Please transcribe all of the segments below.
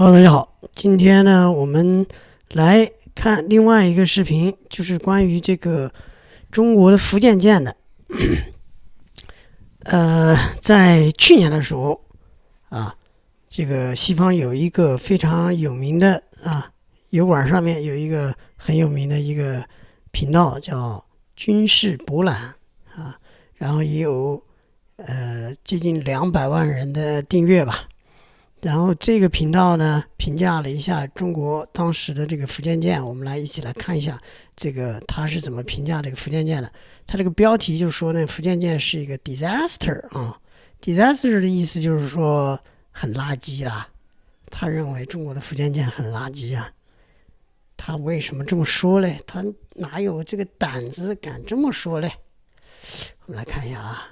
Hello， 大家好，今天呢，我们来看另外一个视频，就是关于这个中国的福建舰的。在去年的时候啊，这个西方有一个非常有名的油管上面有一个很有名的一个频道叫军事博览啊，然后也有接近200万人的订阅吧。然后这个频道呢评价了一下中国当时的这个福建舰，我们来一起来看一下这个他是怎么评价这个福建舰的。他这个标题就说呢，福建舰是一个 disaster 啊 ，disaster 的意思就是说很垃圾啦。他认为中国的福建舰很垃圾啊。他为什么这么说嘞？他哪有这个胆子敢这么说嘞？我们来看一下啊。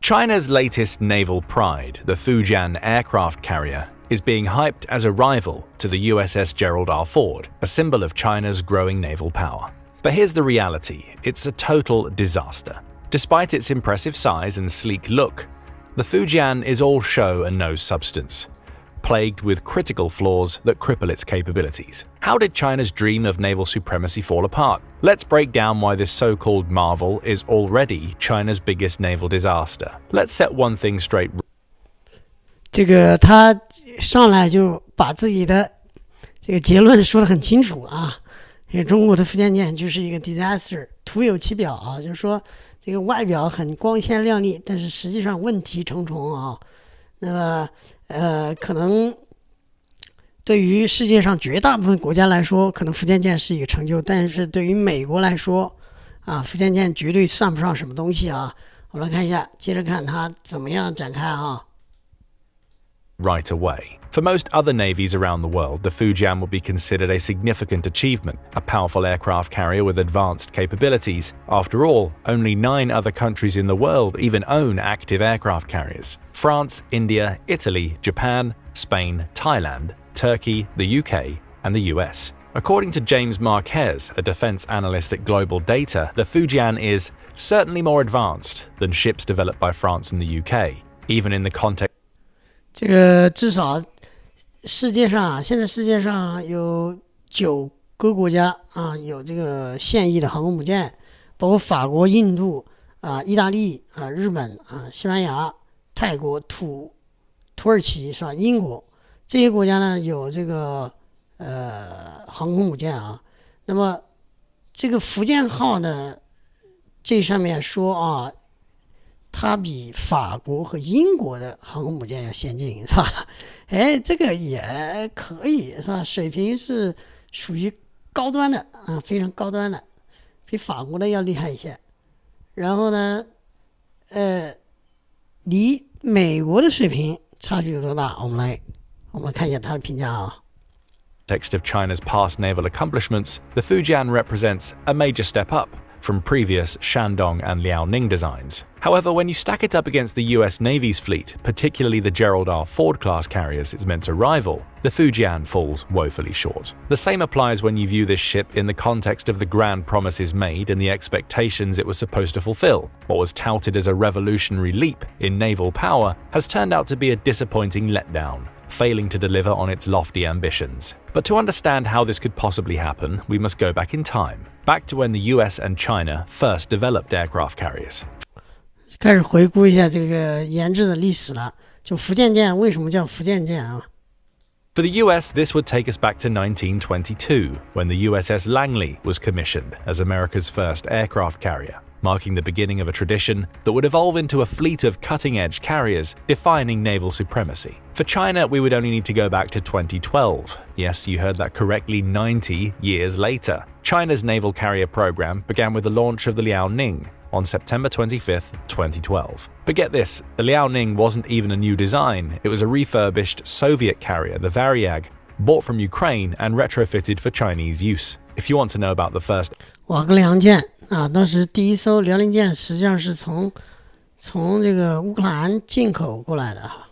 China's latest naval pride, the Fujian aircraft carrier, is being hyped as a rival to the USS Gerald R. Ford, a symbol of China's growing naval power. But here's the reality, it's a total disaster. Despite its impressive size and sleek look, the Fujian is all show and no substance, plagued with critical flaws that cripple its capabilities. How did China's dream of naval supremacy fall apart? Let's break down why this so-called marvel is already China's biggest naval disaster. Let's set one thing straight. 这个他上来就把自己的这个结论说得很清楚啊，因为中国的福建舰就是一个 disaster， 徒有其表啊，就是说这个外表很光鲜亮丽，但是实际上问题重重啊。那么可能对于世界上绝大部分国家来说，可能福建舰是一个成就，但是对于美国来说啊，福建舰绝对算不上什么东西啊。我们来看一下，接着看它怎么样展开啊。Right away. For most other navies around the world, the Fujian would be considered a significant achievement, a powerful aircraft carrier with advanced capabilities. After all, only 9 other countries in the world even own active aircraft carriers. France, India, Italy, Japan, Spain, Thailand, Turkey, the UK, and the US. According to James Marquez, a defense analyst at Global Data, the Fujian is certainly more advanced than ships developed by France and the UK, even in the context. 这个至少世界上现在世界上有9个国家啊，有这个现役的航空母舰，包括法国、印度意大利日本西班牙、泰国、土耳其是吧？英国这些国家呢有这个航空母舰啊。那么这个福建号呢，这上面说啊，它比法国和英国的航空母舰要先进，是吧？哎，这个也可以，是吧？水平是属于高端的啊，非常高端的，比法国的要厉害一些。然后呢，离美国的水平差距有多大？我们来看一下它的评价啊。Context of China's past naval accomplishments, the Fujian represents a major step up from previous Shandong and Liaoning designs. However, when you stack it up against the US Navy's fleet, particularly the Gerald R. Ford class carriers it's meant to rival, the Fujian falls woefully short. The same applies when you view this ship in the context of the grand promises made and the expectations it was supposed to fulfill. What was touted as a revolutionary leap in naval power has turned out to be a disappointing letdown, failing to deliver on its lofty ambitions. But to understand how this could possibly happen, we must go back in time, back to when the US and China first developed aircraft carriers. 开始回顾一下这个研制的历史了，就福建舰为什么叫福建舰啊？ For the US, this would take us back to 1922, when the USS Langley was commissioned as America's first aircraft carrier, marking the beginning of a tradition that would evolve into a fleet of cutting-edge carriers defining naval supremacy. For China, we would only need to go back to 2012. Yes, you heard that correctly, 90 years later. China's naval carrier program began with the launch of the Liaoning on September 25th, 2012. But get this, the Liaoning wasn't even a new design, it was a refurbished Soviet carrier, the Varyag, bought from Ukraine and retrofitted for Chinese use. If you want to know about the first 瓦格良舰啊，当时第一艘辽宁舰实际上是从这个乌克兰进口过来的。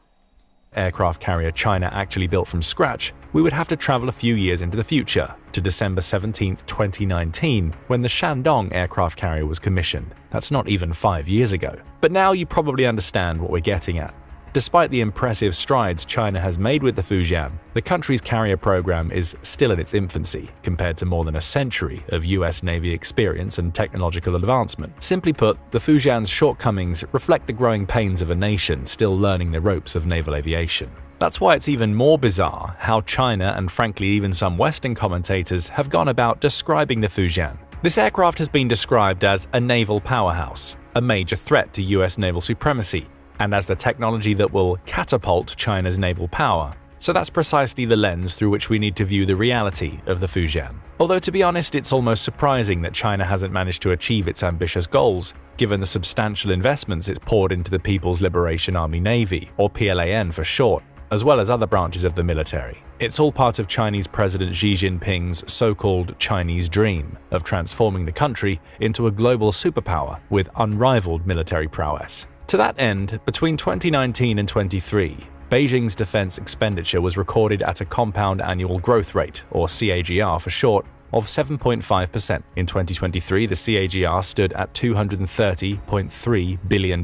aircraft carrier China actually built from scratch, we would have to travel a few years into the future, to December 17, 2019, when the Shandong aircraft carrier was commissioned. That's not even 5 years ago. But now you probably understand what we're getting at. Despite the impressive strides China has made with the Fujian, the country's carrier program is still in its infancy compared to more than a century of US Navy experience and technological advancement. Simply put, the Fujian's shortcomings reflect the growing pains of a nation still learning the ropes of naval aviation. That's why it's even more bizarre how China and frankly even some Western commentators have gone about describing the Fujian. This aircraft has been described as a naval powerhouse, a major threat to US naval supremacy, and as the technology that will catapult China's naval power. So that's precisely the lens through which we need to view the reality of the Fujian. Although to be honest, it's almost surprising that China hasn't managed to achieve its ambitious goals, given the substantial investments it's poured into the People's Liberation Army Navy, or PLAN for short, as well as other branches of the military. It's all part of Chinese President Xi Jinping's so-called Chinese dream of transforming the country into a global superpower with unrivaled military prowess. To that end, between 2019 and 23, Beijing's defense expenditure was recorded at a compound annual growth rate, or CAGR for short, of 7.5%. In 2023, the CAGR stood at $230.3 billion.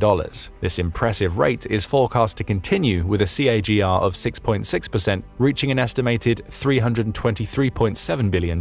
This impressive rate is forecast to continue with a CAGR of 6.6%, reaching an estimated $323.7 billion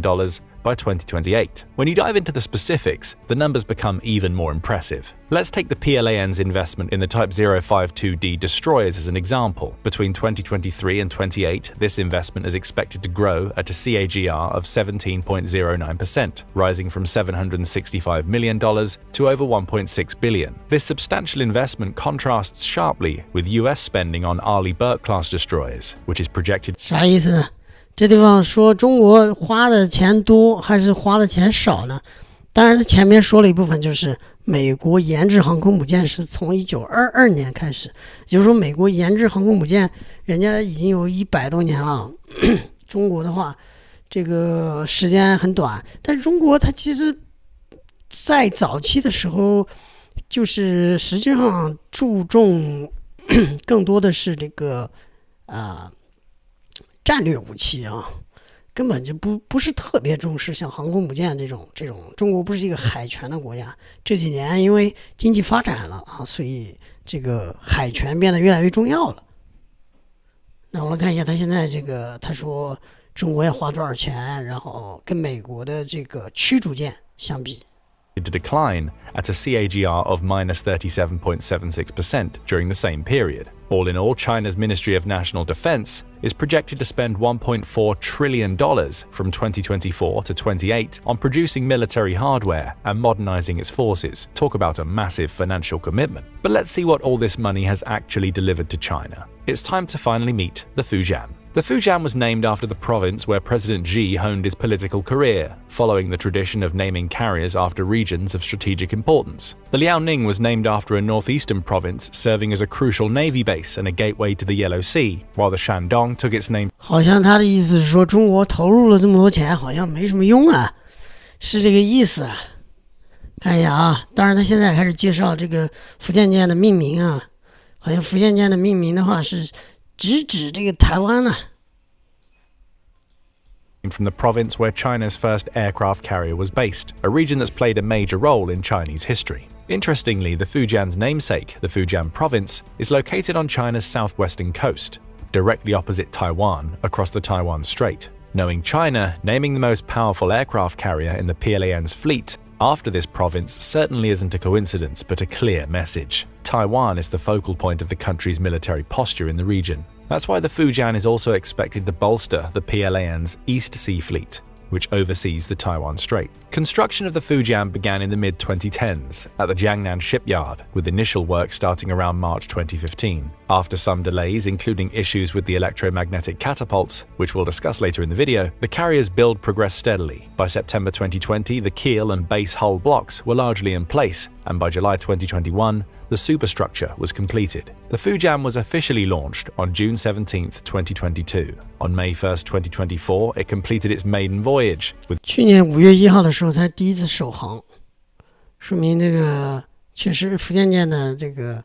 by 2028. When you dive into the specifics, the numbers become even more impressive. Let's take the PLAN's investment in the Type 052D destroyers as an example. Between 2023 and 28, this investment is expected to grow at a CAGR of 17.09%, rising from $765 million to over $1.6 billion. This substantial investment contrasts sharply with US spending on Arleigh Burke-class destroyers, which is projected. 啥意思呢？这地方说中国花的钱多还是花的钱少呢？当然，他前面说了一部分，就是美国研制航空母舰是从1922年开始，也就是说，美国研制航空母舰，人家已经有100多年了。中国的话，这个时间很短，但是中国它其实，在早期的时候，就是实际上注重更多的是这个战略武器啊，根本就不是特别重视像航空母舰这种。中国不是一个海权的国家，这几年因为经济发展了啊，所以这个海权变得越来越重要了。那我们来看一下他现在这个，他说中国要花多少钱，然后跟美国的这个驱逐舰相比。To decline at a CAGR of minus 37.76% during the same period. All in all, China's Ministry of National Defense is projected to spend $1.4 trillion from 2024 to 28 on producing military hardware and modernizing its forces. Talk about a massive financial commitment. But let's see what all this money has actually delivered to China. It's time to finally meet the Fujian. The Fujian was named after the province where President Xi honed his political career, following the tradition of naming carriers after regions of strategic importance. The Liaoning was named after a northeastern province serving as a crucial navy base and a gateway to the Yellow Sea, while the Shandong took its name. 好像他的意思是说，中国投入了这么多钱，好像没什么用啊，是这个意思啊。看一下啊，当然他现在开始介绍这个福建舰的命名啊，好像福建舰的命名的话是直指这个台湾啊。From the province where China's first aircraft carrier was based, a region that's played a major role in Chinese history. Interestingly, the Fujian's namesake, the Fujian province, is located on China's southwestern coast, directly opposite Taiwan, across the Taiwan Strait. Knowing China, naming the most powerful aircraft carrier in the PLAN's fleet after this province certainly isn't a coincidence, but a clear message. Taiwan is the focal point of the country's military posture in the region. That's why the Fujian is also expected to bolster the PLAN's East Sea Fleet, which oversees the Taiwan Strait. Construction of the Fujian began in the mid-2010s at the Jiangnan shipyard, with initial work starting around March 2015. After some delays, including issues with the electromagnetic catapults, which we'll discuss later in the video, the carrier's build progressed steadily. By September 2020, the keel and base hull blocks were largely in place, and by July 2021, the superstructure was completed. The Fujian was officially launched on June 17, 2022. On May 1, 2024, it completed its maiden voyage with 去年5月1号的时候才第一次首航，说明这个确实福建舰的这个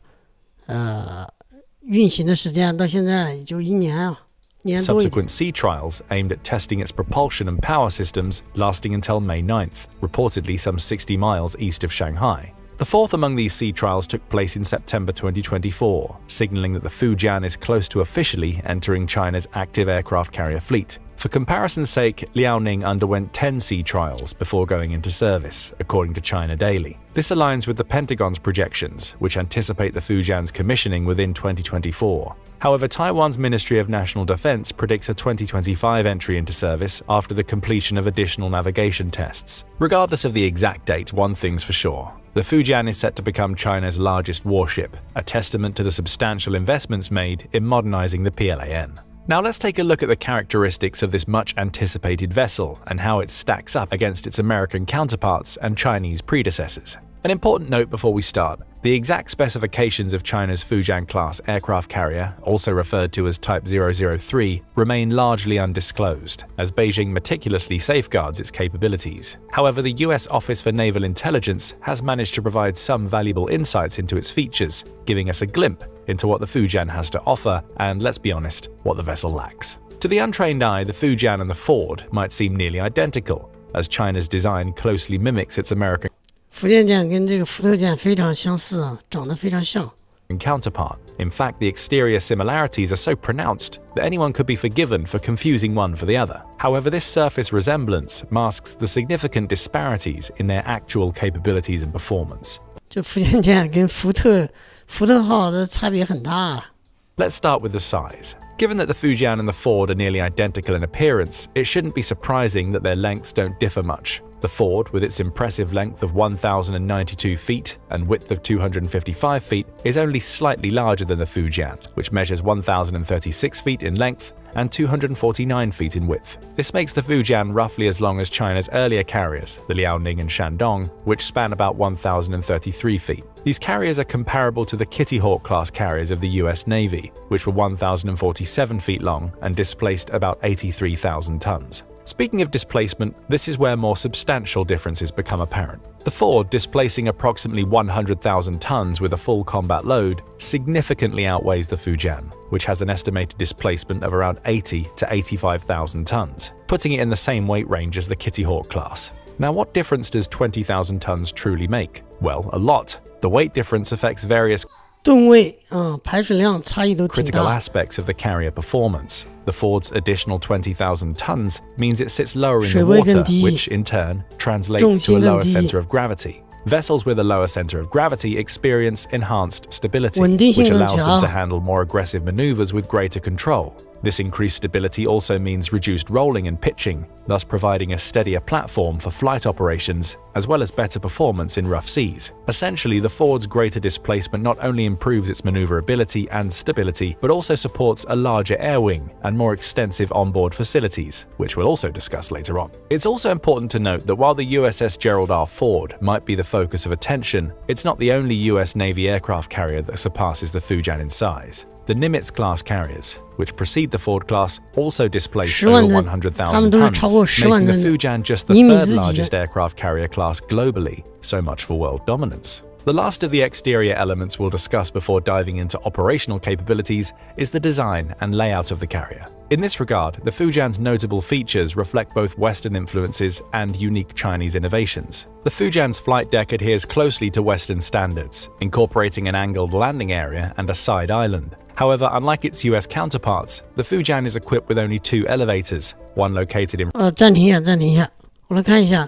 运行的时间到现在也就1年啊。Subsequent sea trials aimed at testing its propulsion and power systems lasting until May 9th, reportedly some 60 miles east of Shanghai. The fourth among these sea trials took place in September 2024, signaling that the Fujian is close to officially entering China's active aircraft carrier fleet. For comparison's sake, Liaoning underwent 10 sea trials before going into service, according to China Daily. This aligns with the Pentagon's projections, which anticipate the Fujian's commissioning within 2024. However, Taiwan's Ministry of National Defense predicts a 2025 entry into service after the completion of additional navigation tests. Regardless of the exact date, one thing's for sure. The Fujian is set to become China's largest warship, a testament to the substantial investments made in modernizing the PLAN. Now let's take a look at the characteristics of this much-anticipated vessel and how it stacks up against its American counterparts and Chinese predecessors. An important note before we start: the exact specifications of China's Fujian-class aircraft carrier, also referred to as Type 003, remain largely undisclosed, as Beijing meticulously safeguards its capabilities. However, the US Office for Naval Intelligence has managed to provide some valuable insights into its features, giving us a glimpse into what the Fujian has to offer and, let's be honest, what the vessel lacks. To the untrained eye, the Fujian and the Ford might seem nearly identical, as China's design closely mimics its American 福建舰跟这个福特舰非常相似啊，长得非常像。 counterpart. In fact, the exterior similarities are so pronounced that anyone could be forgiven for confusing one for the other. However, this surface resemblance masks the significant disparities in their actual capabilities and performance. 这福建舰跟福特号的差别很大啊。 Let's start with the size. Given that the Fujian and the Ford are nearly identical in appearance, it shouldn't be surprising that their lengths don't differ much. The Ford, with its impressive length of 1,092 feet and width of 255 feet, is only slightly larger than the Fujian, which measures 1,036 feet in length and 249 feet in width. This makes the Fujian roughly as long as China's earlier carriers, the Liaoning and Shandong, which span about 1,033 feet. These carriers are comparable to the Kitty Hawk class carriers of the US Navy, which were 1,047 feet long and displaced about 83,000 tons. Speaking of displacement, this is where more substantial differences become apparent. The Ford, displacing approximately 100,000 tons with a full combat load, significantly outweighs the Fujian, which has an estimated displacement of around 80 to 85,000 tons, putting it in the same weight range as the Kitty Hawk class. Now, what difference does 20,000 tons truly make? Well, a lot. The weight difference affects various 吨位排水量差异都挺 critical 大。 aspects of the carrier performance. The Ford's additional 20,000 tons means it sits lower in the 水位更 water, 低， which in turn translates 重 to a 心更 lower 低， center of gravity. Vessels with a lower center of gravity experience enhanced stability, 稳定性 which 更 allows them 强。 to handle more aggressive maneuvers with greater control. This increased stability also means reduced rolling and pitching, thus providing a steadier platform for flight operations, as well as better performance in rough seas. Essentially, the Ford's greater displacement not only improves its maneuverability and stability, but also supports a larger air wing and more extensive onboard facilities, which we'll also discuss later on. It's also important to note that while the USS Gerald R. Ford might be the focus of attention, it's not the only US Navy aircraft carrier that surpasses the Fujian in size. The Nimitz-class carriers, which precede the Ford class, also displace 10万 over 吨， 100,000 他们都是超过 tons, 10万 making the 吨的。 Fujian just the 尼米 third 兹级的。 largest aircraft carrier class globally. So much for world dominance. The last of the exterior elements we'll discuss before diving into operational capabilities is the design and layout of the carrier. In this regard, the Fujian's notable features reflect both Western influences and unique Chinese innovations. The Fujian's flight deck adheres closely to Western standards, incorporating an angled landing area and a side island. However, unlike its US counterparts, the Fujian is equipped with only 2 elevators, one located in 暂停一下，我来看一下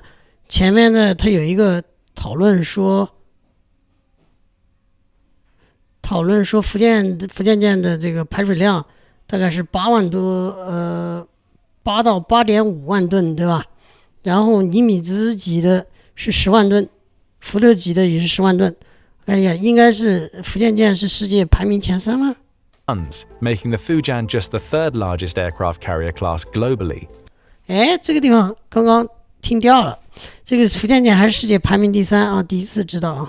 前面的，它有一个讨论说福建舰的这个排水量大概是8万多，8到8.5万吨，对吧？然后尼米兹级的是10万吨，福特级的也是10万吨。看一下，应该是福建舰是世界排名前3吗？ tons, making the Fujian just the third largest aircraft carrier class globally. 哎，这个地方刚刚听掉了，这个福建舰还是世界排名第3啊，第一次知道。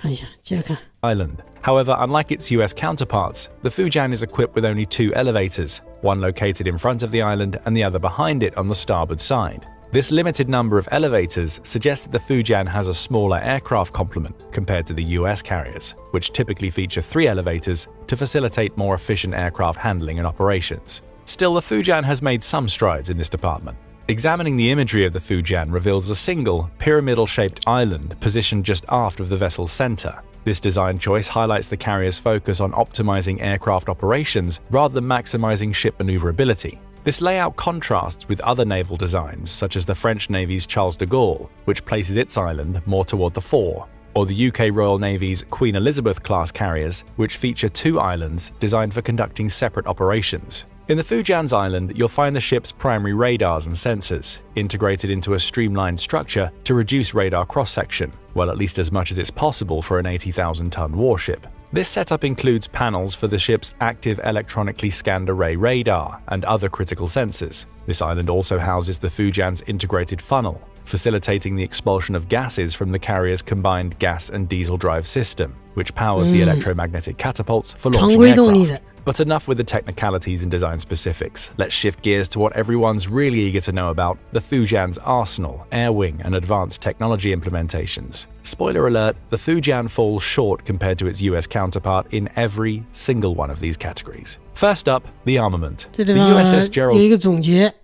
看一下，接着看。 Island. However, unlike its US counterparts, the Fujian is equipped with only 2 elevators, one located in front of the island and the other behind it on the starboard side. This limited number of elevators suggests that the Fujian has a smaller aircraft complement compared to the US carriers, which typically feature 3 elevators to facilitate more efficient aircraft handling and operations. Still, the Fujian has made some strides in this department. Examining the imagery of the Fujian reveals a single, pyramidal-shaped island positioned just aft of the vessel's center. This design choice highlights the carrier's focus on optimizing aircraft operations rather than maximizing ship maneuverability. This layout contrasts with other naval designs, such as the French Navy's Charles de Gaulle, which places its island more toward the fore, or the UK Royal Navy's Queen Elizabeth-class carriers, which feature two islands designed for conducting separate operations. In the Fujian's island, you'll find the ship's primary radars and sensors, integrated into a streamlined structure to reduce radar cross-section, well, at least as much as it's possible for an 80,000-ton warship. This setup includes panels for the ship's active electronically scanned array radar and other critical sensors. This island also houses the Fujian's integrated funnel, facilitating the expulsion of gases from the carrier's combined gas and diesel drive system, which powers the electromagnetic catapults for launching aircraft. But enough with the technicalities and design specifics. Let's shift gears to what everyone's really eager to know about, the Fujian's arsenal, air wing, and advanced technology implementations. Spoiler alert, the Fujian falls short compared to its US counterpart in every single one of these categories. First up, the armament. The USS Gerald 有一个总结，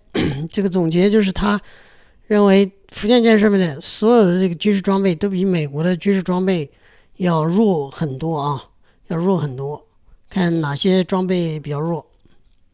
这个总结就是他认为福建舰上面的所有的这个军事装备都比美国的军事装备要弱很多啊，要弱很多。看哪些装备比较弱。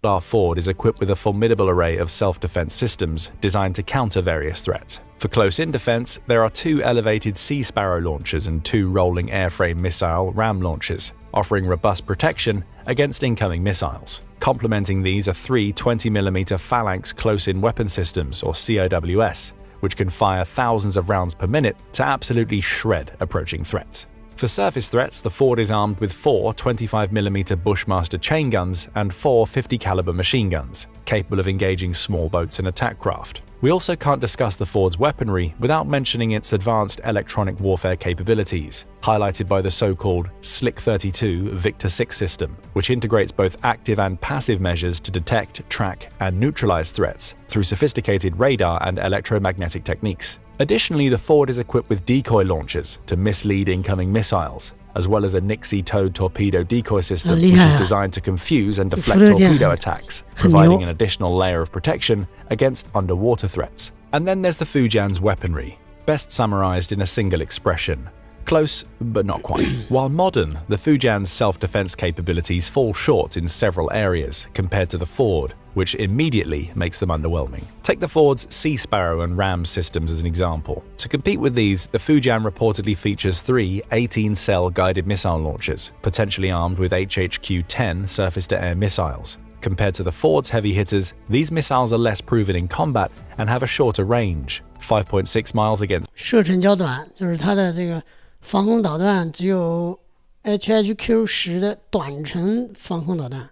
Our Ford is equipped with a formidable array of self-defense systems designed to counter various threats. For close-in defense, there are two elevated Sea Sparrow launchers and two rolling airframe missile ram launchers, offering robust protection against incoming missiles. Complementing these are three 20mm Phalanx close-in weapon systems, or CIWS, which can fire thousands of rounds per minute to absolutely shred approaching threats. For surface threats, the Ford is armed with four 25mm Bushmaster chain guns and four 50-caliber machine guns, capable of engaging small boats and attack craft. We also can't discuss the Ford's weaponry without mentioning its advanced electronic warfare capabilities, highlighted by the so-called Slick 32 Victor 6 system, which integrates both active and passive measures to detect, track, and neutralize threats through sophisticated radar and electromagnetic techniques. Additionally, the Ford is equipped with decoy launchers to mislead incoming missiles, as well as a Nixie-towed torpedo decoy system which is designed to confuse and deflect torpedo attacks, providing an additional layer of protection against underwater threats. And then there's the Fujian's weaponry, best summarized in a single expression: close, but not quite. While modern, the Fujian's self-defense capabilities fall short in several areas compared to the Ford, which immediately makes them underwhelming. Take the Ford's Sea Sparrow and Ram systems as an example. To compete with these, the Fujian reportedly features three 18-cell guided missile launchers, potentially armed with HHQ-10 surface-to-air missiles. Compared to the Ford's heavy hitters, these missiles are less proven in combat and have a shorter range, 5.6 miles against 射程较短，就是它的这个防空导弹只有 HHQ-10 的短程防空导弹，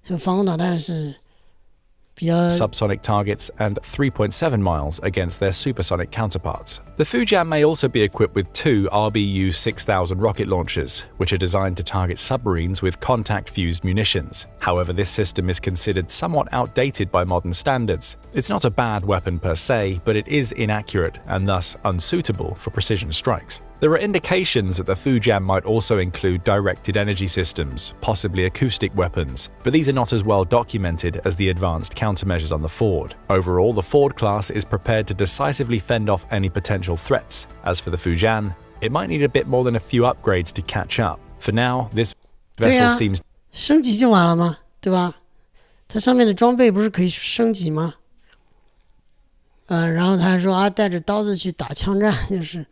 这防空导弹是比较 subsonic targets and 3.7 miles against their supersonic counterparts. The Fujian may also be equipped with two RBU-6000 rocket launchers, which are designed to target submarines with contact-fused munitions. However, this system is considered somewhat outdated by modern standards. It's not a bad weapon per se, but it is inaccurate and thus unsuitable for precision strikes. There are indications that the Fujian might also include directed energy systems, possibly acoustic weapons, but these are not as well documented as the advanced countermeasures on the Ford. Overall, the Ford class is prepared to decisively fend off any potential threats. As for the Fujian, it might need a bit more than a few upgrades to catch up. For now, this vessel seems 升级就完了吗？对吧？它上面的装备不是可以升级吗？然后他说啊，带着刀子去打枪战，就是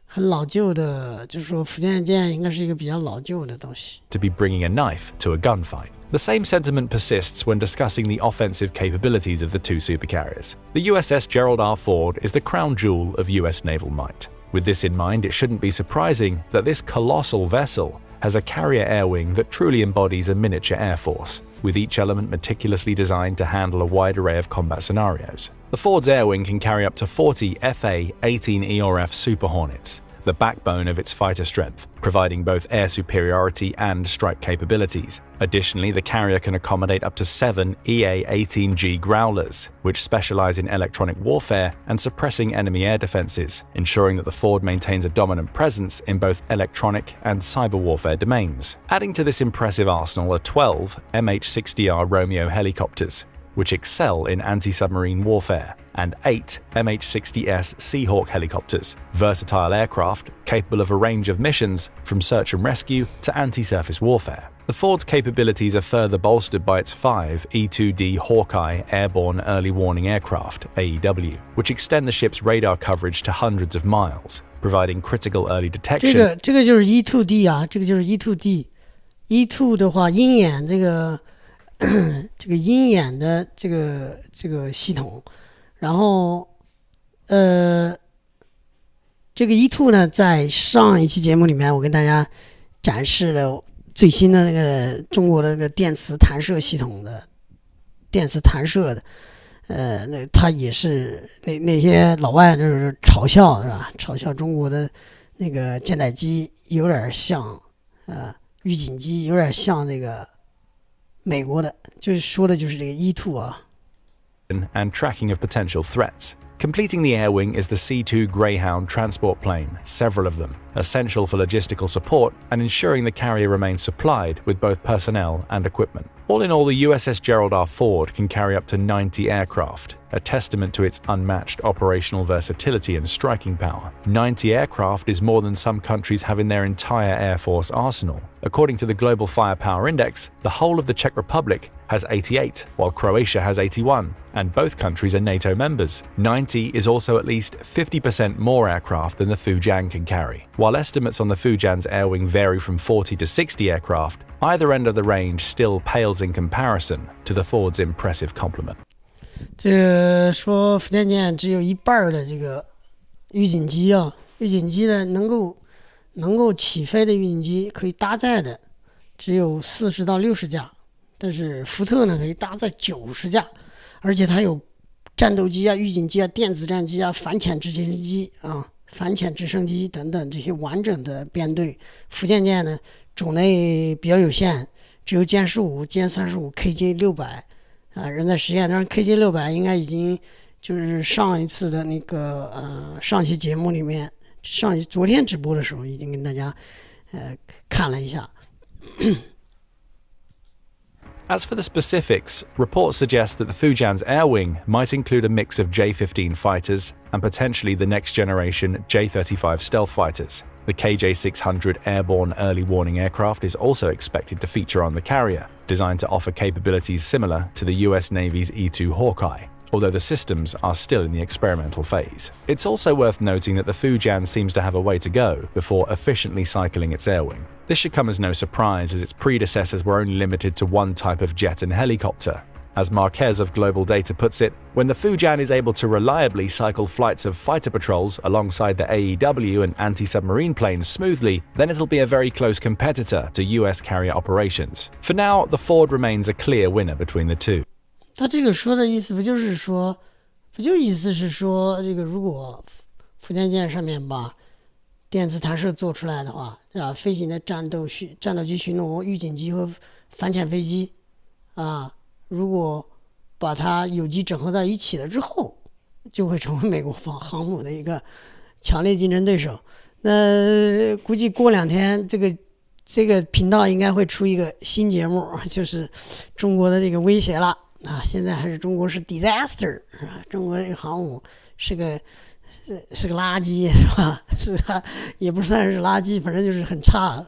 很老旧的，就是说福建舰应该是一个比较老旧的东西。 to be bringing a knife to a gunfight. The same sentiment persists when discussing the offensive capabilities of the two supercarriers. The USS Gerald R. Ford is the crown jewel of US naval might. With this in mind, it shouldn't be surprising that this colossal vessel has a carrier air wing that truly embodies a miniature air force, with each element meticulously designed to handle a wide array of combat scenarios. The Ford's air wing can carry up to 40 FA-18 ERF Super Hornets, the backbone of its fighter strength, providing both air superiority and strike capabilities. Additionally, the carrier can accommodate up to 7 EA-18G Growlers, which specialize in electronic warfare and suppressing enemy air defenses, ensuring that the Ford maintains a dominant presence in both electronic and cyber warfare domains. Adding to this impressive arsenal are 12 MH-60R Romeo helicopters, which excel in anti-submarine warfare, and 8 MH-60S Seahawk helicopters, versatile aircraft capable of a range of missions from search and rescue to anti-surface warfare. The Ford's capabilities are further bolstered by its 5 E-2D Hawkeye airborne early warning aircraft, AEW, which extend the ship's radar coverage to hundreds of miles, providing critical early detection. 这个就是 E2D 啊，这个就是 E2D。E2 的话，鹰眼这个这个鹰眼的这个系统，然后这个 E2 呢，在上一期节目里面，我跟大家展示了最新的那个中国的那个电磁弹射系统的电磁弹射的，那它也是那些老外就是嘲笑是吧？嘲笑中国的那个舰载机有点像预警机，有点像这个美国的，就是说的就是这个 E2 啊。And tracking of potential threats. Completing the air wing is the C-2 Greyhound transport plane, several of them, essential for logistical support and ensuring the carrier remains supplied with both personnel and equipment. All in all, the USS Gerald R. Ford can carry up to 90 aircraft, a testament to its unmatched operational versatility and striking power. 90 aircraft is more than some countries have in their entire Air Force arsenal. According to the Global Firepower Index, the whole of the Czech Republic has 88, while Croatia has 81, and both countries are NATO members. 90 is also at least 50% more aircraft than the Fujian can carry. While estimates on the Fujian's air wing vary from 40 to 60 aircraft, either end of the range still pales in comparison to the Ford's impressive complement. 这个说福建舰只有一半的这个预警机啊，预警机的能够起飞的预警机可以搭载的只有40到60架，但是福特呢可以搭载90架，而且它有战斗机啊、预警机啊、电子战机啊、反潜直升机啊、反潜直升机等等这些完整的编队。福建舰呢种类比较有限，只有歼15、歼35、KJ 600啊，仍在实验。当然 KJ 600应该已经就是上一次的那个上期节目里面，昨天直播的时候已经跟大家看了一下。As for the specifics, reports suggest that the Fujian's air wing might include a mix of J-15 fighters and potentially the next-generation J-35 stealth fighters. The KJ-600 airborne early warning aircraft is also expected to feature on the carrier, designed to offer capabilities similar to the US Navy's E-2 Hawkeye, although the systems are still in the experimental phase. It's also worth noting that the Fujian seems to have a way to go before efficiently cycling its air wing. This should come as no surprise, as its predecessors were only limited to one type of jet and helicopter. As Marquez of Global Data puts it, when the Fujian is able to reliably cycle flights of fighter patrols alongside the AEW and anti-submarine planes smoothly, then it'll be a very close competitor to US carrier operations. For now, the Ford remains a clear winner between the two. 他这个说的意思不就意思是说，这个如果福建舰上面把电磁弹射做出来的话，飞行的战斗机巡逻、预警机和反潜飞机啊，如果把它有机整合在一起了之后，就会成为美国航母的一个强烈竞争对手。那估计过2天，这个频道应该会出一个新节目，就是中国的这个威胁了。现在还是中国是 disaster 中国这个航母是个垃圾是吧？是吧？也不算是垃圾，反正就是很差。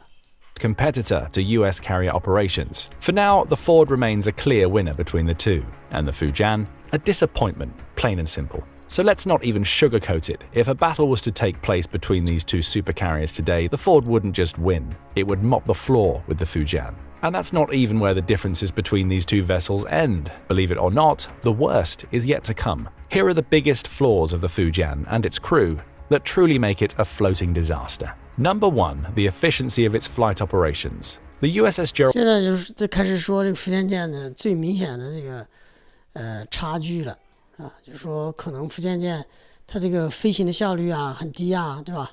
Competitor to US carrier operations. For now, the Ford remains a clear winner between the two, and the Fujian, a disappointment, plain and simple. So let's not even sugarcoat it. If a battle was to take place between these two supercarriers today, the Ford wouldn't just win, it would mop the floor with the Fujian. And that's not even where the differences between these two vessels end. Believe it or not, the worst is yet to come. Here are the biggest flaws of the Fujian and its crew that truly make it a floating disaster. Number 1, the efficiency of its flight operations. The USS Gerald 现在就是开始说这个福建舰的最明显的这个差距了啊，就是说可能福建舰它这个飞行的效率啊很低啊，对吧？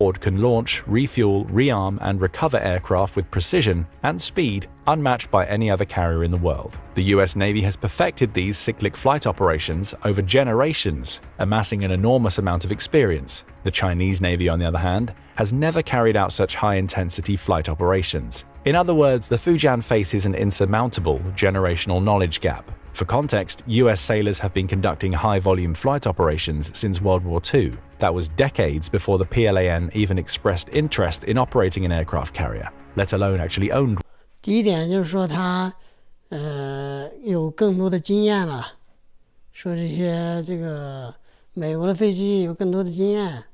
Ford can launch, refuel, rearm, and recover aircraft with precision and speed unmatched by any other carrier in the world. The US Navy has perfected these cyclic flight operations over generations, amassing an enormous amount of experience. The Chinese Navy, on the other hand, has never carried out such high-intensity flight operations. In other words, the Fujian faces an insurmountable generational knowledge gap. For context, US sailors have been conducting high-volume flight operations since World War II. That was decades before the PLAN even expressed interest in operating an aircraft carrier, let alone actually owned. 第一点就是说他有更多的经验了，说这个美国的飞机有更多的经验，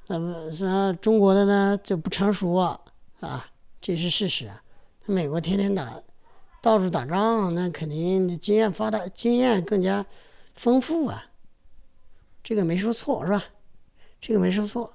那么说中国的呢就不成熟啊，这是事实啊。美国天天到处打仗，那肯定经验更加丰富啊，这个没说错是吧？这个没说错。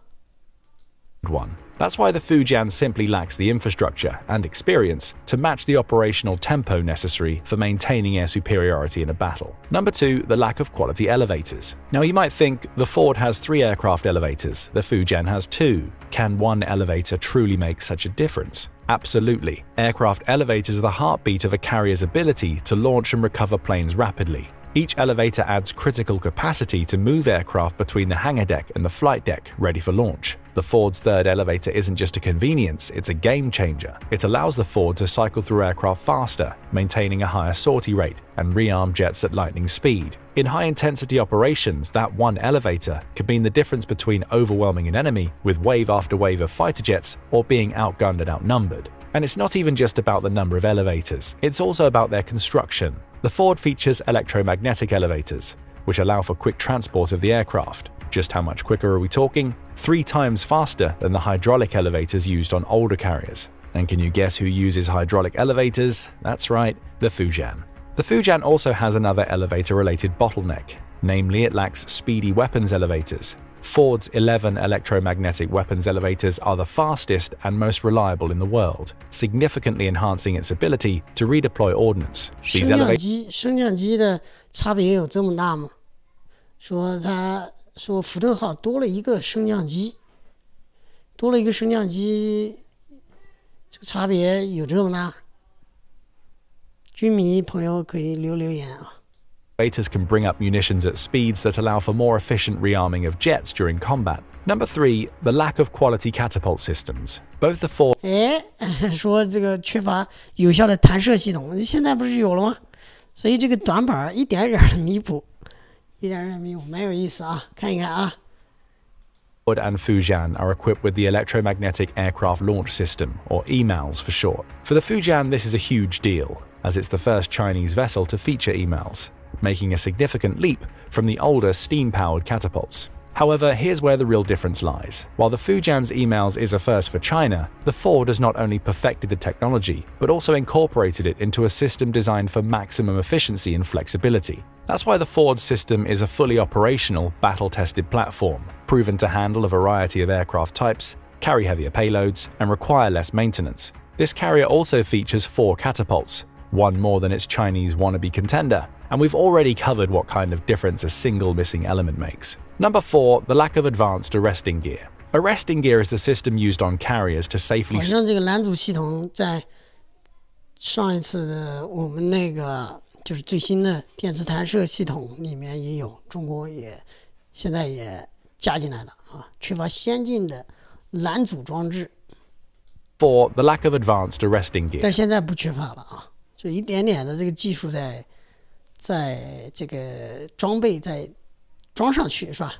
That's why the Fujian simply lacks the infrastructure and experience to match the operational tempo necessary for maintaining air superiority in a battle. Number 2, the lack of quality elevators. Now you might think the Ford has 3 aircraft elevators, the Fujian has 2. Can one elevator truly make such a difference? Absolutely. Aircraft elevators are the heartbeat of a carrier's ability to launch and recover planes rapidly. Each elevator adds critical capacity to move aircraft between the hangar deck and the flight deck, ready for launch. The Ford's third elevator isn't just a convenience, it's a game changer. It allows the Ford to cycle through aircraft faster, maintaining a higher sortie rate, and rearm jets at lightning speed. In high-intensity operations, that one elevator could mean the difference between overwhelming an enemy with wave after wave of fighter jets or being outgunned and outnumbered. And it's not even just about the number of elevators, it's also about their construction. The Ford features electromagnetic elevators, which allow for quick transport of the aircraft. Just how much quicker are we talking? 3 times faster than the hydraulic elevators used on older carriers. And can you guess who uses hydraulic elevators? That's right, the Fujian. The Fujian also has another elevator-related bottleneck, namely it lacks speedy weapons elevators. Ford's 11 electromagnetic weapons elevators are the fastest and most reliable in the world, significantly enhancing its ability to redeploy ordnance. 升降机的差别有这么大吗？说福特号多了一个升降机，这个差别有这么大？军迷朋友可以留言啊。Elevators can bring up munitions at speeds that allow for more efficient rearming of jets during combat. Number 3, the lack of quality catapult systems. Both the Ford 说这个缺乏有效的弹射系统，现在不是有了吗？所以这个短板一点的弥补，蛮有意思啊，看一看啊。Ford and Fujian are equipped with the Electromagnetic Aircraft Launch System, or EMALS for short. For the Fujian, this is a huge deal, as it's the first Chinese vessel to feature EMALS, making a significant leap from the older steam-powered catapults. However, here's where the real difference lies. While the Fujian's EMALS is a first for China, the Ford has not only perfected the technology, but also incorporated it into a system designed for maximum efficiency and flexibility. That's why the Ford system is a fully operational, battle-tested platform, proven to handle a variety of aircraft types, carry heavier payloads, and require less maintenance. This carrier also features 4 catapults, one more than its Chinese wannabe contender, and we've already covered what kind of difference a single missing element makes. Number 4, the lack of advanced arresting gear. Arresting gear is the system used on carriers to safely 好像这个拦阻系统在上一次的我们那个就是最新的电磁弹射系统里面也有，中国现在也加进来了啊，缺乏先进的拦阻装置。4, the lack of advanced arresting gear. 但现在不缺乏了啊，就一点点的这个技术在这个装备在装上去是吧？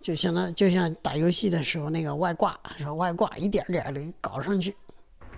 就像打游戏的时候那个外挂是吧？外挂一点点的搞上去。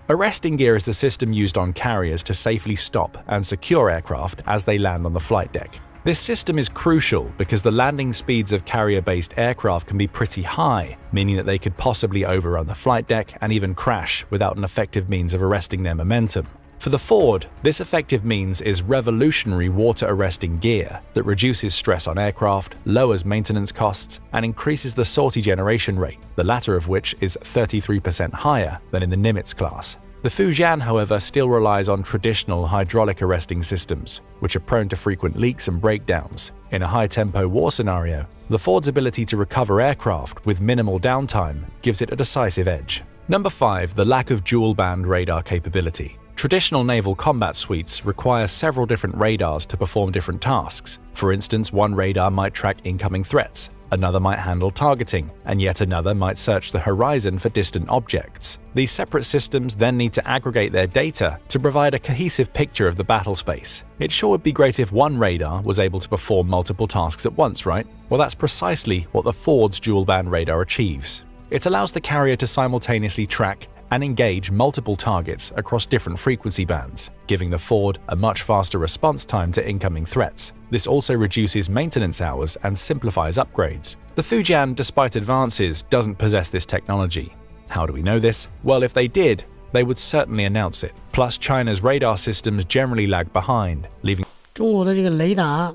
Arresting gear is the system used on carriers to safely stop and secure aircraft as they land on the flight deck. This system is crucial because the landing speeds of carrier-based aircraft can be pretty high, meaning that they could possibly overrun the flight deck and even crash without an effective means of arresting their momentum. For the Ford, this effective means is revolutionary water-arresting gear that reduces stress on aircraft, lowers maintenance costs, and increases the sortie generation rate, the latter of which is 33% higher than in the Nimitz class. The Fujian, however, still relies on traditional hydraulic arresting systems, which are prone to frequent leaks and breakdowns. In a high-tempo war scenario, the Ford's ability to recover aircraft with minimal downtime gives it a decisive edge. Number 5. The lack of dual-band radar capability. Traditional naval combat suites require several different radars to perform different tasks. For instance, one radar might track incoming threats, another might handle targeting, and yet another might search the horizon for distant objects. These separate systems then need to aggregate their data to provide a cohesive picture of the battle space. It sure would be great if one radar was able to perform multiple tasks at once, right? Well, that's precisely what the Ford's dual-band radar achieves. It allows the carrier to simultaneously track and engage multiple targets across different frequency bands, giving the Ford a much faster response time to incoming threats. This also reduces maintenance hours and simplifies upgrades. The Fujian, despite advances, doesn't possess this technology. How do we know this? Well, if they did, they would certainly announce it. Plus, China's radar systems generally lag behind, leaving 中国的这个雷达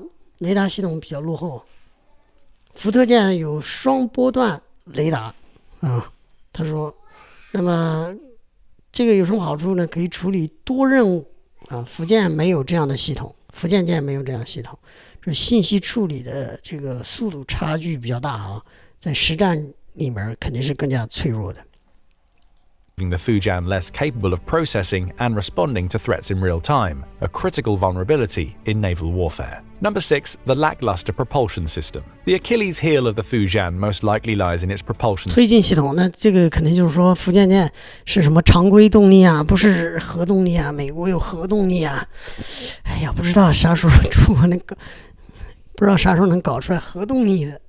系统比较落后。福特舰有双波段雷达啊，他说。那么这个有什么好处呢？可以处理多任务啊。福建没有这样的系统，福建舰没有这样的系统，就是信息处理的这个速度差距比较大啊，在实战里面肯定是更加脆弱的。The Fujian less capable of processing and responding to threats in real time, a critical vulnerability in naval warfare. Number 6. The lackluster propulsion system. The Achilles heel of the Fujian most likely lies in its propulsion system. 推进系统，那这个肯定就是说福建舰是什么常规动力啊，不是核动力啊，美国有核动力啊。哎呀，不知道啥时候中国不知道啥时候能搞出来核动力的。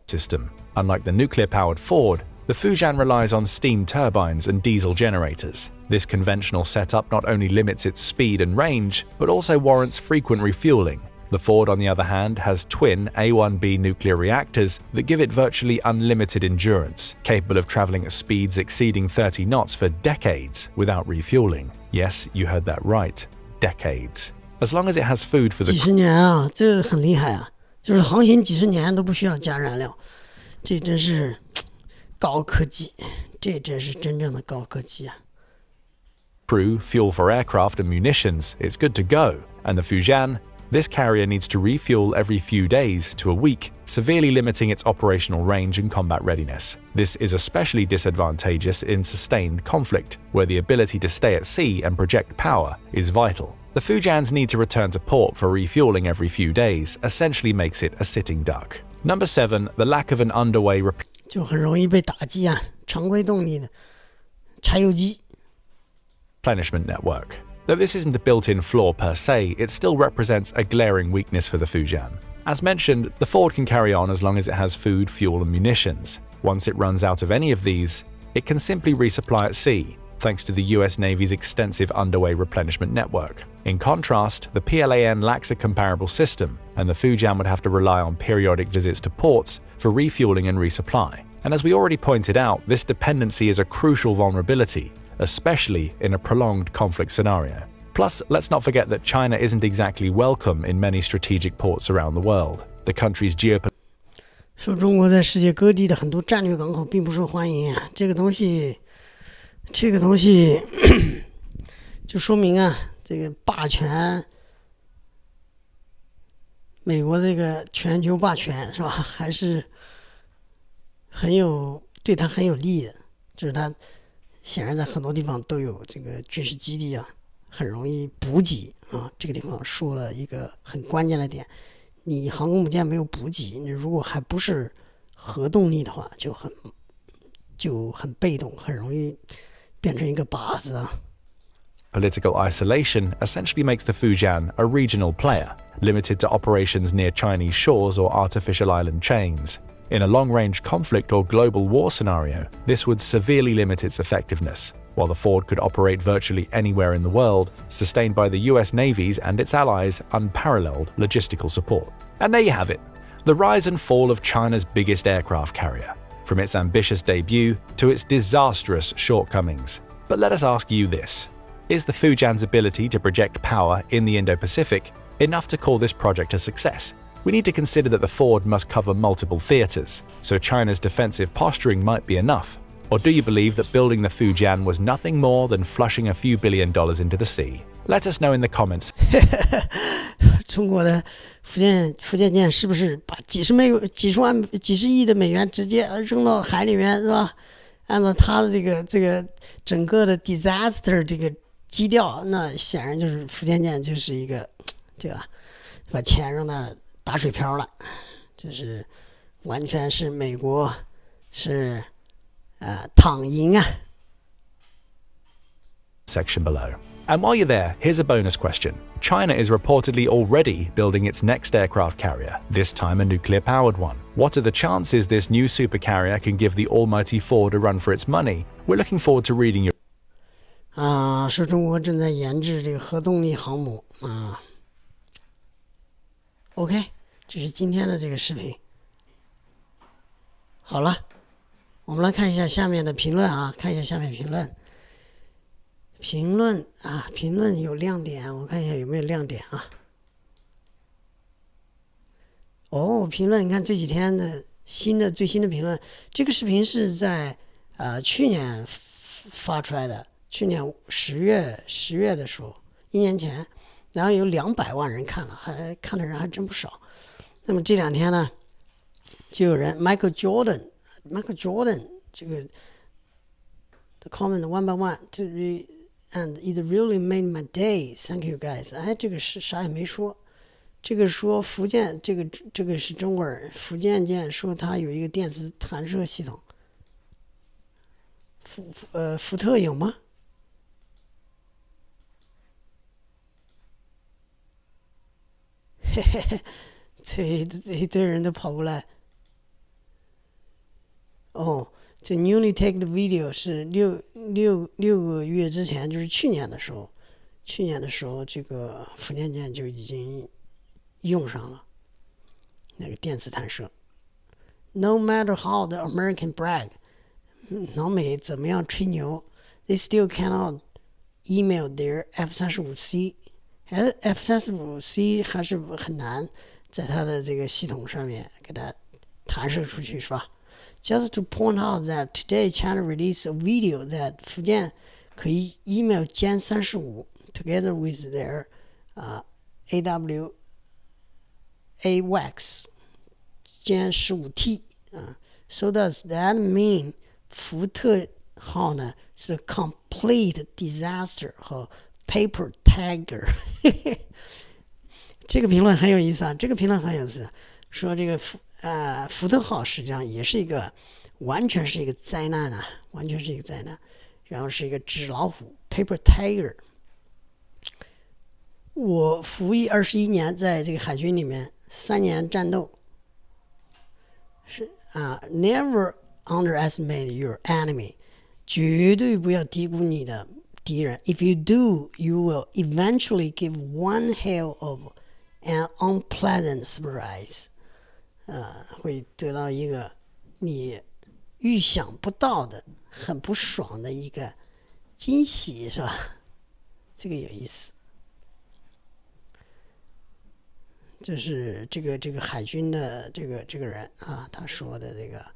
System. Unlike the nuclear-powered Ford, the Fujian relies on steam turbines and diesel generators. This conventional setup not only limits its speed and range, but also warrants frequent refueling. The Ford, on the other hand, has twin A1B nuclear reactors that give it virtually unlimited endurance, capable of traveling at speeds exceeding 30 knots for decades without refueling. Yes, you heard that right. Decades. As long as it has food for the 几十年啊，这很厉害啊，就是航行几十年都不需要加燃料，这真是高科技，这真是真正的高科技啊。crew, fuel for aircraft and munitions, it's good to go. And the Fujian, this carrier needs to refuel every few days to a week, severely limiting its operational range and combat readiness. This is especially disadvantageous in sustained conflict, where the ability to stay at sea and project power is vital. The Fujian's need to return to port for refueling every few days essentially makes it a sitting duck. Number 7. The lack of an underway 就很容易被打击啊，常规动力的柴油机。replenishment network. Though this isn't a built-in flaw per se, it still represents a glaring weakness for the Fujian. As mentioned, the Ford can carry on as long as it has food, fuel and munitions. Once it runs out of any of these, it can simply resupply at sea, thanks to the US Navy's extensive underway replenishment network. In contrast, the PLAN lacks a comparable system, and the Fujian would have to rely on periodic visits to ports for refueling and resupply. And as we already pointed out, this dependency is a crucial vulnerability, especially in a prolonged conflict scenario. Plus, let's not forget that China isn't exactly welcome in many strategic ports around the world. The country's geopolitical 说中国在世界各地的很多战略港口并不受欢迎啊，这个东西就说明啊，这个霸权，美国这个全球霸权是吧，还是对他很有利的，就是他显然在很多地方都有这个军事基地啊，很容易补给啊。这个地方说了一个很关键的点，你航空母舰没有补给，你如果还不是核动力的话，就很被动，很容易变成一个靶子啊。Political isolation essentially makes the Fujian a regional player, limited to operations near Chinese shores or artificial island chains. In a long-range conflict or global war scenario, this would severely limit its effectiveness, while the Ford could operate virtually anywhere in the world, sustained by the US Navy's and its allies' unparalleled logistical support. And there you have it, the rise and fall of China's biggest aircraft carrier, from its ambitious debut to its disastrous shortcomings. But let us ask you this. Is the Fujian's ability to project power in the Indo-Pacific enough to call this project a success? We need to consider that the Ford must cover multiple theaters, so China's defensive posturing might be enough. Or do you believe that building the Fujian was nothing more than flushing a few $billion into the sea? Let us know in the comments. 中国的福建舰是不是把几十亿的美元直接扔到海里面，是吧？按照他的这个整个的 disaster 这个基调，那显然就是福建舰就是一个对吧？把钱扔到打水漂了，就是完全是美国是躺赢啊。Section below. And while you're there, here's a bonus question. China is reportedly already building its next aircraft carrier, this time a nuclear-powered one. What are the chances this new supercarrier can give the almighty Ford a run for its money? We're looking forward to reading your 说中国正在研制这个核动力航母啊。OK， 这是今天的这个视频。好了，我们来看一下下面的评论啊，看一下下面评论。评论有亮点，我看一下有没有亮点啊。评论，你看这几天的最新的评论，这个视频是在去年发出来的，去年10月的时候，1年前，然后有200万人看了，还看的人还真不少。那么这2天呢，就有人 Michael Jordan 这个 the comment one by one to and it really made my day. Thank you guys. 这个是啥也没说。这个说福建，这个是中国人。福建舰说它有一个电磁弹射系统。福特有吗？嘿嘿嘿，这一堆人都跑过来。这 newly taken video 是六个月之前，就是去年的时候，这个福建舰就已经用上了那个电磁弹射。No matter how the American brag， 老美怎么样吹牛 ，they still cannot email their F-35C。F-35C 还是很难在它的这个系统上面给它弹射出去，是吧？Just to point out that today China released a video that 福建可以 email 歼35 together with their AWACS 歼15T So does that mean 福特号呢是 complete disaster 和 paper tiger 这个评论很有意思啊，说这个福特号实际上也是完全是一个灾难啊，然后是一个纸老虎 paper tiger。 我服役21年，在这个海军里面3年战斗，是never underestimate your enemy， 绝对不要低估你的敌人。 If you do, you will eventually give one hell of an unpleasant surprise。会得到一个你预想不到的、很不爽的一个惊喜，是吧？这个有意思。这是这个海军的这个人啊，他说的这个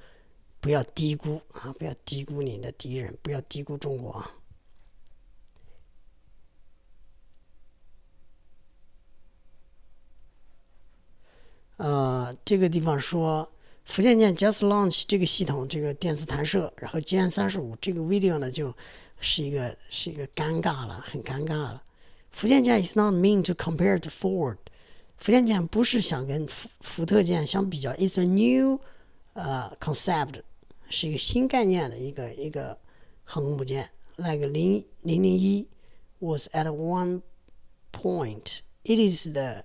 不要低估你的敌人，不要低估中国啊。这个地方说福建舰 just launch 这个系统，这个电磁弹射，然后歼35这个 video 呢就是一个尴尬了，很尴尬了。福建舰 is not mean to compare to Ford， 福建舰不是想跟福特舰相比较 ，it's a new concept， 是一个新概念的一个航空母舰。like 001 was at one point it is the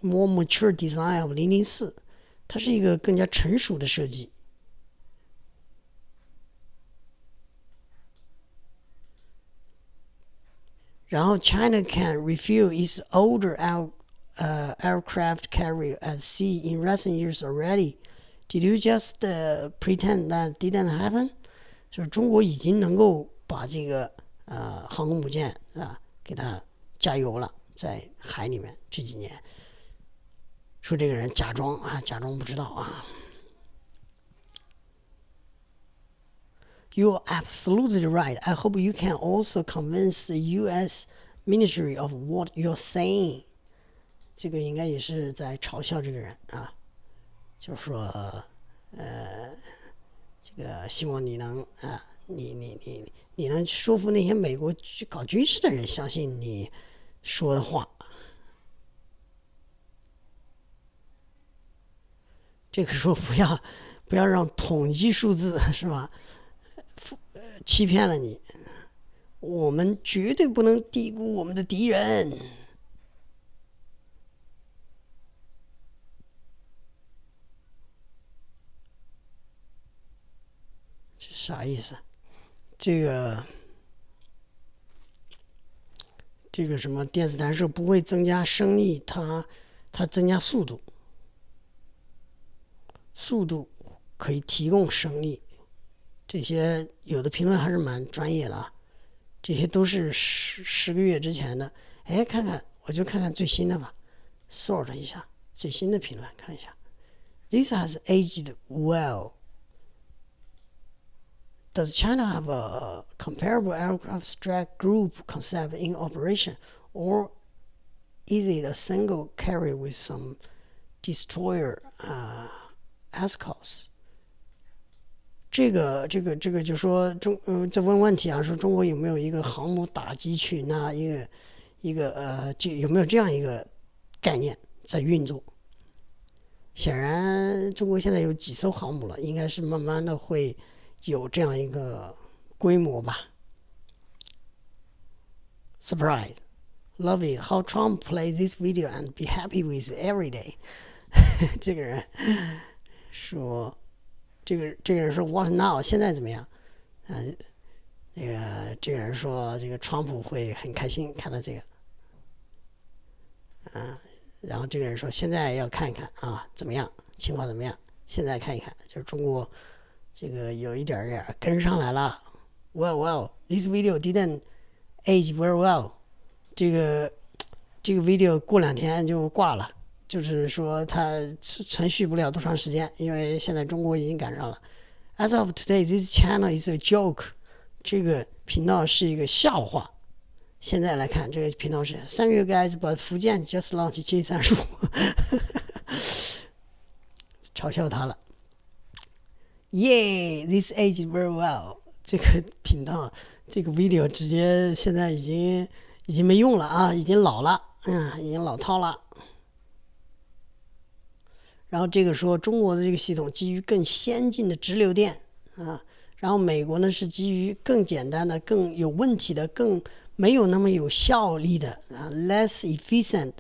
more mature design of 004， 它是一个更加成熟的设计。然后 China can refuel its older aircraft carrier at sea in recent years already. Did you just pretend that didn't happen? 就是中国已经能够把这个航空母舰给它加油了，在海里面这几年。说这个人假装不知道啊。You're absolutely right. I hope you can also convince the U.S. Ministry of what you're saying. 这个应该也是在嘲笑这个人啊，就是说，这个希望你能啊，你能说服那些美国搞军事的人相信你说的话。这个说不要让统计数字是吧，欺骗了你。我们绝对不能低估我们的敌人。这啥意思？这个什么电子弹射不会增加升力，它增加速度。速度可以提供升力，这些有的评论还是蛮专业的啊。这些都是十个月之前的。哎，我就看看最新的吧 ，sort 一下最新的评论，看一下。This has aged well. Does China have a comparable aircraft strike group concept in operation, or is it a single carrier with some destroyer escorts? 这个就说这问问题啊，说中国有没有一个航母打击群啊，这有没有这样一个概念在运作？显然，中国现在有几艘航母了，应该是慢慢的会有这样一个规模吧。Surprise, love it how Trump plays this video and be happy with it every day. 这个人说。这个人说 What now？ 现在怎么样？这个人说这个川普会很开心看到这个，然后这个人说现在要看一看啊，怎么样？情况怎么样？现在看一看，就是中国这个有一点跟上来了。Well, this video didn't age very well. 这个 video 过2天就挂了。就是说它存续不了多长时间，因为现在中国已经赶上了。As of today, this channel is a joke. 这个频道是一个笑话。现在来看，这个频道是 Thank you guys, but 福建 just launched J35 嘲笑他了。Yeah, this aged very well. 这个频道这个 video 直接现在已经没用了啊，已经老了，已经老套了。然后这个说中国的这个系统基于更先进的直流电啊，然后美国呢是基于更简单的、更有问题的、更没有那么有效力的less efficient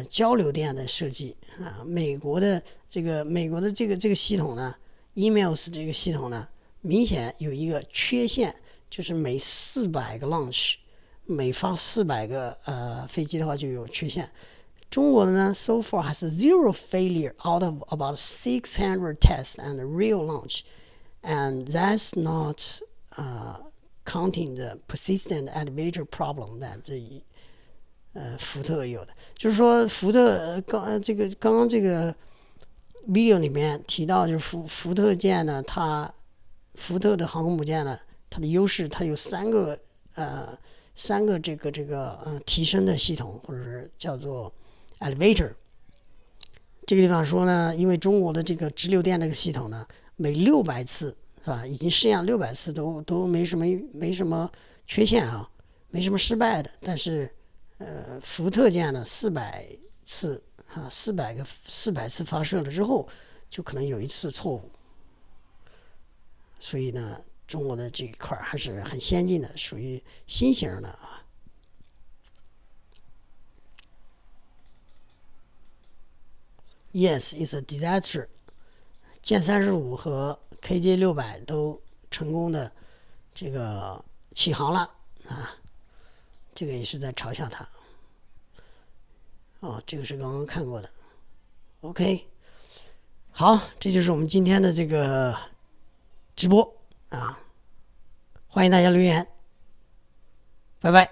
交流电的设计啊。美国的这个系统呢 ，emails 这个系统呢，明显有一个缺陷，就是每400个 launch， 每发400个飞机的话就有缺陷。中国的呢 so far has 0 failure out of about 600 tests and real launch, and that's not counting the persistent elevator problem that 福特有的。就是说福特刚刚这个 video 里面提到，就是福特舰呢，福特的航空母舰呢，它的优势，它有3个这个提升的系统，或者是叫做elevator。 这个地方说呢，因为中国的这个直流电这个系统呢，每600次是吧，已经试验600次都没什么缺陷啊，没什么失败的。但是福特舰呢400次发射了之后，就可能有1次错误。所以呢，中国的这一块还是很先进的，属于新型的啊。Yes, it's a disaster. 歼35和 KJ600 都成功的这个起航了啊，这个也是在嘲笑他。这个是刚刚看过的。OK， 好，这就是我们今天的这个直播啊，欢迎大家留言，拜拜。